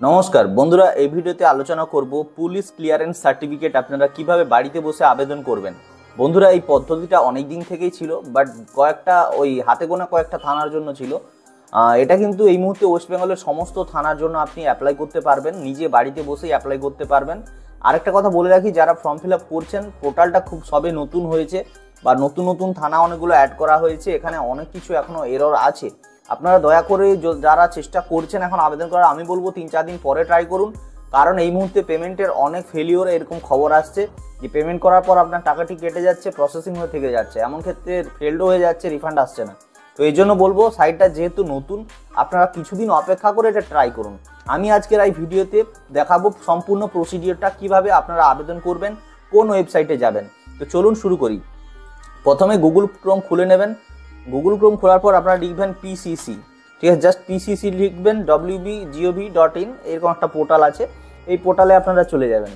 নমস্কার বন্ধুরা, এই ভিডিওতে আলোচনা করব পুলিশ ক্লিয়ারেন্স সার্টিফিকেট আপনারা কিভাবে বাড়িতে বসে আবেদন করবেন। বন্ধুরা, এই পদ্ধতিটা অনেক দিন থেকেই ছিল, বাট কয়েকটা হাতে গোনা কয়েকটা থানার জন্য ছিল। এটা কিন্তু এই মুহূর্তে ওয়েস্ট বেঙ্গলের সমস্ত থানার জন্য আপনি অ্যাপ্লাই করতে পারবেন, নিজে বাড়িতে বসেই অ্যাপ্লাই করতে পারবেন। আরেকটা কথা বলে রাখি, যারা ফর্ম ফিল আপ করছেন, পোর্টালটা খুব সবে নতুন হয়েছে বা নতুন নতুন থানা অনেকগুলো অ্যাড করা হয়েছে, এখানে অনেক কিছু এখনও এরর আছে। আপনারা দয়া করে যারা চেষ্টা করছেন এখন আবেদন করার, আমি বলবো 3-4 দিন পরে ট্রাই করুন, কারণ এই মুহূর্তে পেমেন্টের অনেক ফেলিওর এরকম খবর আসছে যে পেমেন্ট করার পর আপনার টাকাটি কেটে যাচ্ছে, প্রসেসিং হয়ে থেকে যাচ্ছে, এমন ক্ষেত্রে ফেলডও হয়ে যাচ্ছে, রিফান্ড আসছে না। তো এই জন্য বলবো, সাইটটা যেহেতু নতুন, আপনারা কিছুদিন অপেক্ষা করে এটা ট্রাই করুন। আমি আজকের এই ভিডিওতে দেখাবো সম্পূর্ণ প্রসিডিওরটা, কিভাবে আপনারা আবেদন করবেন, কোন ওয়েবসাইটে যাবেন। তো চলুন শুরু করি। প্রথমে গুগল ক্রোম খুলে নেবেন। গুগল ক্রোম খোলার পর আপনারা লিখবেন পিসিসি, ঠিক আছে, জাস্ট পিসিসি লিখবেন, wb.gov.in, এরকম একটা পোর্টাল আছে, এই পোর্টালে আপনারা চলে যাবেন।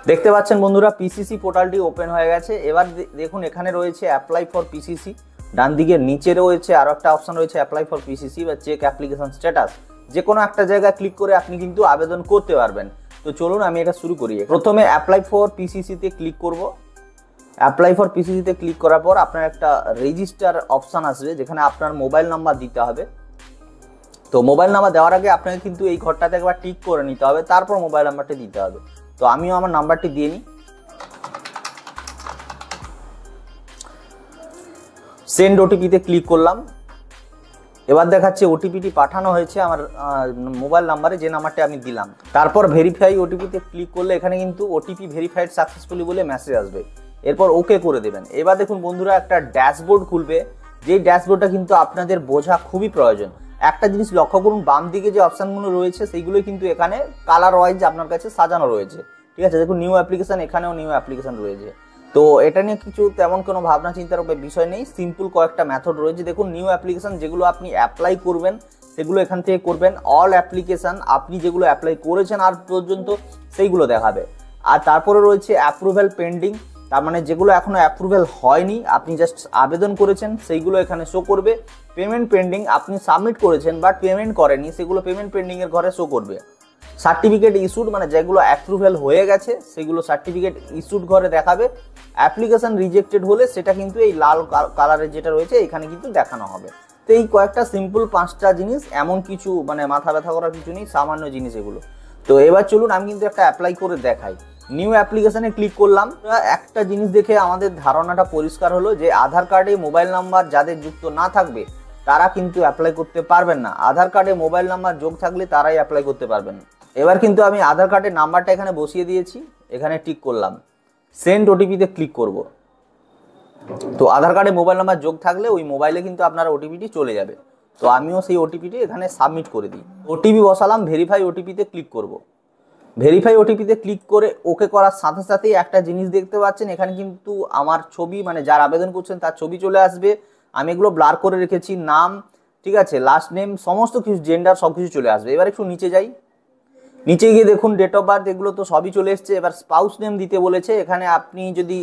দেখতে পাচ্ছেন বন্ধুরা, পিসিসি পোর্টালটি ওপেন হয়ে গেছে। এবার দেখুন, এখানে রয়েছে অ্যাপ্লাই ফর পিসিসি, ডান দিকে নিচে রয়েছে আরও একটা অপশন রয়েছে অ্যাপ্লাই ফর পিসিসি বা চেক অ্যাপ্লিকেশন স্ট্যাটাস। যে কোনো একটা জায়গায় ক্লিক করে আপনি কিন্তু আবেদন করতে পারবেন। তো চলুন আমি এটা শুরু করি। প্রথমে অ্যাপ্লাই ফর পিসিসিতে ক্লিক করব। অ্যাপ্লাই ফর পিসিসিতে ক্লিক করার পর আপনার একটা রেজিস্টার অপশান আসবে, যেখানে আপনার মোবাইল নাম্বার দিতে হবে। তো মোবাইল নাম্বার দেওয়ার আগে আপনাকে কিন্তু এই ঘরটাতে একবার টিক করে নিতে হবে, তারপর মোবাইল নাম্বারটি দিতে হবে। তো আমিও আমার নাম্বারটি দিয়ে নিই। সেন্ড ওটিপিতে ক্লিক করলাম। এবার দেখাচ্ছে ওটিপিটি পাঠানো হয়েছে আমার মোবাইল নাম্বারে, যে নাম্বারটি আমি দিলাম। তারপর ভেরিফাই ওটিপিতে ক্লিক করলে এখানে কিন্তু ওটিপি ভেরিফাইড সাকসেসফুলি বলে মেসেজ আসবে। এরপর ওকে করে দেবেন। এবার দেখুন বন্ধুরা, একটা ড্যাশবোর্ড খুলবে, যেই ড্যাশবোর্ডটা কিন্তু আপনাদের বোঝা খুবই প্রয়োজন। একটা জিনিস লক্ষ্য করুন, বাম দিকে যে অপশানগুলো রয়েছে সেইগুলোই কিন্তু এখানে কালার ওয়াইজ আপনার কাছে সাজানো রয়েছে, ঠিক আছে। দেখুন নিউ অ্যাপ্লিকেশান, এখানেও নিউ অ্যাপ্লিকেশান রয়েছে। তো এটা নিয়ে কিছু তেমন কোনো ভাবনা চিন্তার বিষয় নেই, সিম্পল কয়েকটা মেথড রয়েছে। দেখুন, নিউ অ্যাপ্লিকেশান যেগুলো আপনি অ্যাপ্লাই করবেন সেগুলো এখান থেকে করবেন। অল অ্যাপ্লিকেশান, আপনি যেগুলো অ্যাপ্লাই করেছেন আর পর্যন্ত সেইগুলো দেখাবে। আর তারপরে রয়েছে অ্যাপ্রুভ্যাল পেন্ডিং, তার মানে যেগুলো এখনো অ্যাপ্রুভেল হয়নি, আপনি জাস্ট আবেদন করেছেন, সেইগুলো এখানে শো করবে। পেমেন্ট পেন্ডিং, আপনি সাবমিট করেছেন বাট পেমেন্ট করেনি, সেগুলো পেমেন্ট পেন্ডিংয়ের ঘরে শো করবে। সার্টিফিকেট ইস্যুড, মানে যেগুলো অ্যাপ্রুভেল হয়ে গেছে সেগুলো সার্টিফিকেট ইস্যুড ঘরে দেখাবে। অ্যাপ্লিকেশন রিজেক্টেড হলে সেটা কিন্তু এই লাল কালারের যেটা রয়েছে এখানে কিন্তু দেখানো হবে। তো এই কয়েকটা সিম্পল 5টা জিনিস, এমন কিছু মানে মাথা ব্যথা করার কিছু নেই, সামান্য জিনিস এগুলো। তো এবার চলুন আমি কিন্তু একটা অ্যাপ্লাই করে দেখাই। নিউ অ্যাপ্লিকেশনে ক্লিক করলাম। একটা জিনিস দেখে আমাদের ধারণাটা পরিষ্কার হলো যে আধার কার্ডে মোবাইল নাম্বার যাদের যুক্ত না থাকবে তারা কিন্তু অ্যাপ্লাই করতে পারবেন না। আধার কার্ডে মোবাইল নাম্বার যোগ থাকলে তারাই অ্যাপ্লাই করতে পারবেন। এবার কিন্তু আমি আধার কার্ডের নাম্বারটা এখানে বসিয়ে দিয়েছি, এখানে টিক করলাম। সেন্ড ওটিপিতে ক্লিক করব। তো আধার কার্ডে মোবাইল নাম্বার যোগ থাকলে ওই মোবাইলে কিন্তু আপনার ওটিপিটি চলে যাবে। তো আমিও সেই ওটিপিটি এখানে সাবমিট করে দিই। ওটিপি বসালাম, ভেরিফাই ওটিপিতে ক্লিক করব। ভেরিফাই ওটিপিতে ক্লিক করে ওকে করার সাথে সাথেই একটা জিনিস দেখতে পাচ্ছেন, এখানে কিন্তু আমার ছবি, মানে যার আবেদন করছেন তার ছবি চলে আসবে। আমি এগুলো ব্লার করে রেখেছি, নাম, ঠিক আছে, লাস্ট নেম, সমস্ত কিছু, জেন্ডার, সব কিছু চলে আসবে। এবার একটু নিচে যাই। নিচে গিয়ে দেখুন ডেট অফ বার্থ, এগুলো তো সবই চলে এসছে। এবার স্পাউস নেম দিতে বলেছে। এখানে আপনি যদি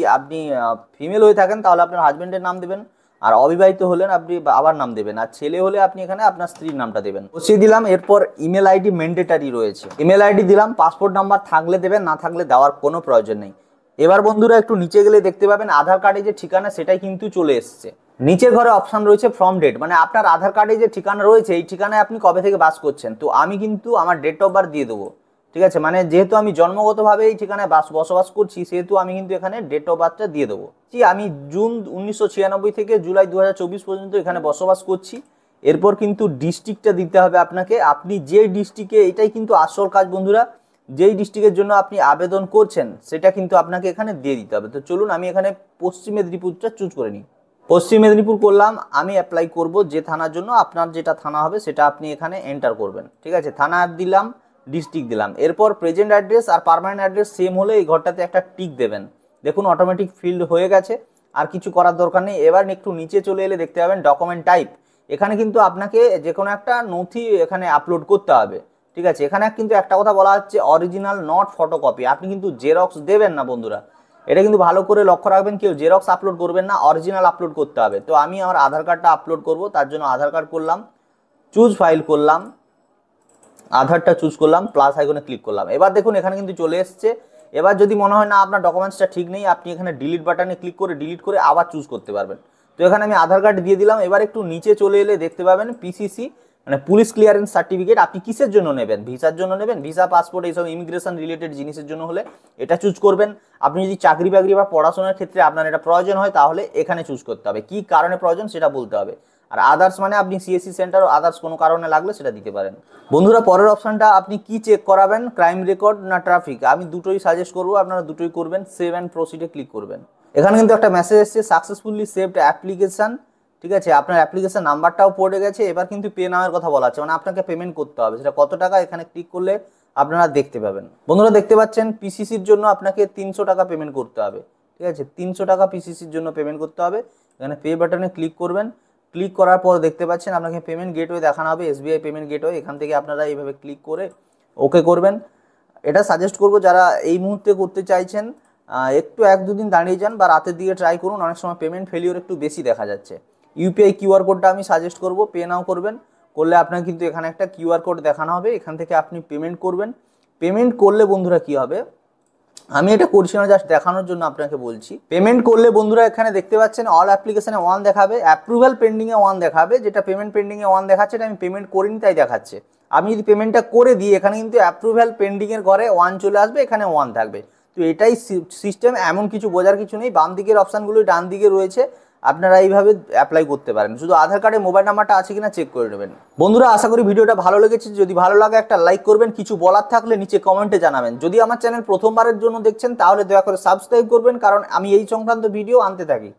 ফিমেল হয়ে থাকেন তাহলে আপনার হাজব্যান্ডের নাম দেবেন, আর অবিবাহিত হলেন আপনি আবার নাম দেবেন, আর ছেলে হলে আপনি এখানে আপনার স্ত্রীর নামটা দেবেন। বসিয়ে দিলাম। এরপর ইমেল আইডি ম্যান্ডেটারি রয়েছে, ইমেল আইডি দিলাম। পাসপোর্ট নাম্বার থাকলে দেবেন, না থাকলে দেওয়ার কোনো প্রয়োজন নেই। এবার বন্ধুরা একটু নিচে গেলে দেখতে পাবেন আধার কার্ডে যে ঠিকানা সেটাই কিন্তু চলে এসছে। নিচের ঘরে অপশান রয়েছে ফ্রম ডেট, মানে আপনার আধার কার্ডে যে ঠিকানা রয়েছে এই ঠিকানায় আপনি কবে থেকে বাস করছেন। তো আমি কিন্তু আমার ডেট অফ বার্থ দিয়ে দেবো, ঠিক আছে, মানে যেহেতু আমি জন্মগতভাবে এই ঠিকানায় বসবাস করছি সেহেতু আমি কিন্তু এখানে ডেট অফ বার্থটা দিয়ে দেবো। আমি জুন 1996 থেকে জুলাই 2024 পর্যন্ত এখানে বসবাস করছি। এরপর কিন্তু ডিস্ট্রিক্টটা দিতে হবে আপনাকে। আপনি যে ডিস্ট্রিক্টে, এটাই কিন্তু আসল কাজ বন্ধুরা, যেই ডিস্ট্রিক্টের জন্য আপনি আবেদন করছেন সেটা কিন্তু আপনাকে এখানে দিয়ে দিতে হবে। তো চলুন আমি এখানে পশ্চিম মেদিনীপুরটা চুজ করে নিই। পশ্চিম মেদিনীপুর করলাম। আমি অ্যাপ্লাই করব যে থানার জন্য, আপনার যেটা থানা হবে সেটা আপনি এখানে এন্টার করবেন, ঠিক আছে। থানা দিলাম, ডিস্ট্রিক্ট দিলাম। এরপর প্রেজেন্ট অ্যাড্রেস আর পার্মানেন্ট অ্যাড্রেস সেম হলে এই ঘরটাতে একটা টিক দেবেন। দেখুন অটোমেটিক ফিল্ড হয়ে গেছে, আর কিছু করার দরকার নেই। এবার একটু নিচে চলে এলে দেখতে পাবেন ডকুমেন্ট টাইপ। এখানে কিন্তু আপনাকে যে কোনো একটা নথি এখানে আপলোড করতে হবে, ঠিক আছে। এখানে কিন্তু একটা কথা বলা হচ্ছে অরিজিনাল নট ফটোকপি, আপনি কিন্তু জেরক্স দেবেন না বন্ধুরা, এটা কিন্তু ভালো করে লক্ষ্য রাখবেন। কেউ জেরক্স আপলোড করবেন না, অরিজিনাল আপলোড করতে হবে। তো আমি আমার আধার কার্ডটা আপলোড করব, তার জন্য আধার কার্ড করলাম, চুজ ফাইল করলাম। আধারটা চুজ করলাম, প্লাস আইকনে ক্লিক করলাম। এবার দেখুন এখানে কিন্তু চলে এসছে। এবার যদি মনে হয় না আপনার ডকুমেন্টসটা ঠিক নেই, আপনি এখানে ডিলিট বাটনে ক্লিক করে ডিলিট করে আবার চুজ করতে পারবেন। তো এখানে আমি আধার কার্ড দিয়ে দিলাম। এবার একটু নিচে চলে এলে দেখতে পাবেন পিসিসি, মানে পুলিশ ক্লিয়ারেন্স সার্টিফিকেট। আপনি কিসের জন্য নেবেন? ভিসার জন্য নেবেন, ভিসা পাসপোর্ট এইসব ইমিগ্রেশন রিলেটেড জিনিসের জন্য হলে এটা চুজ করবেন। আপনি যদি চাকরি বাকরি বা পড়াশোনার ক্ষেত্রে আপনার এটা প্রয়োজন হয় তাহলে এখানে চুজ করতে হবে, কি কারণে প্রয়োজন সেটা বলতে হবে। আর আদার্স মানে আপনি সিএসসি সেন্টার ও আদার্স কোনো কারণে লাগলে সেটা দিতে পারেন। বন্ধুরা পরের অপশনটা আপনি কি চেক করাবেন, ক্রাইম রেকর্ড না ট্রাফিক? আমি দুটোই সাজেস্ট করবো, আপনারা দুটোই করবেন। সেভ অ্যান্ড প্রসিডে ক্লিক করবেন। এখানে কিন্তু একটা মেসেজ এসছে, সাকসেসফুলি সেভড অ্যাপ্লিকেশন। ঠিক আছে, আপনার অ্যাপ্লিকেশন নাম্বারটাও পড়ে গেছে। এবার কিন্তু পে নামের কথা বলা আছে, মানে আপনাকে পেমেন্ট করতে হবে। সেটা কত টাকা এখানে ক্লিক করলে আপনারা দেখতে পাবেন। বন্ধুরা দেখতে পাচ্ছেন পিসিসির জন্য আপনাকে 300 টাকা পেমেন্ট করতে হবে। ঠিক আছে, 300 টাকা পিসিসির জন্য পেমেন্ট করতে হবে। এখানে পে বাটনে ক্লিক করবেন। ক্লিক করার পর দেখতে পাচ্ছেন আপনাকে পেমেন্ট গেটওয়ে দেখানো হবে, এসবিআই পেমেন্ট গেটওয়ে। এখান থেকে আপনারা এইভাবে ক্লিক করে ওকে করবেন। এটা সাজেস্ট করবো যারা এই মুহূর্তে করতে চাইছেন, একটু 1-2 দিন দাঁড়িয়ে যান বা রাতের দিকে ট্রাই করুন, অনেক সময় পেমেন্ট ফেলিওর একটু বেশি দেখা যাচ্ছে। ইউপিআই কিউআর কোডটা আমি সাজেস্ট করবো, পে নাও করবেন। করলে আপনার কিন্তু এখানে একটা কিউআর কোড দেখানো হবে, এখান থেকে আপনি পেমেন্ট করবেন। পেমেন্ট করলে বন্ধুরা কি হবে, আমি এটা করছি না, জাস্ট দেখানোর জন্য আপনাকে বলছি। পেমেন্ট করলে বন্ধুরা এখানে দেখতে পাচ্ছেন অল অ্যাপ্লিকেশনে 1 দেখাবে, অ্যাপ্রুভাল পেন্ডিংয়ে 1 দেখাবে। যেটা পেমেন্ট পেন্ডিংয়ে 1 দেখাচ্ছে এটা আমি পেমেন্ট করিনি তাই দেখাচ্ছে। আমি যদি পেমেন্টটা করে দিই এখানে কিন্তু অ্যাপ্রুভাল পেন্ডিংয়ের ঘরে 1 চলে আসবে, এখানে 1 থাকবে। তো এটাই সিস্টেম, এমন কিছু বোঝার কিছু নেই। বাম দিকের অপশানগুলো ডান দিকে রয়েছে, আপনারা এইভাবে অ্যাপ্লাই করতে পারেন। শুধু আধার কার্ডে মোবাইল নাম্বারটা আছে কিনা চেক করে নেবেন। বন্ধুরা আশা করি ভিডিওটা ভালো লেগেছে। যদি ভালো লাগে একটা লাইক করবেন, কিছু বলার থাকলে নিচে কমেন্টে জানাবেন। যদি আমার চ্যানেল প্রথমবারের জন্য দেখছেন তাহলে দয়া করে সাবস্ক্রাইব করবেন, কারণ আমি এই সংক্রান্ত ভিডিও আনতে থাকি।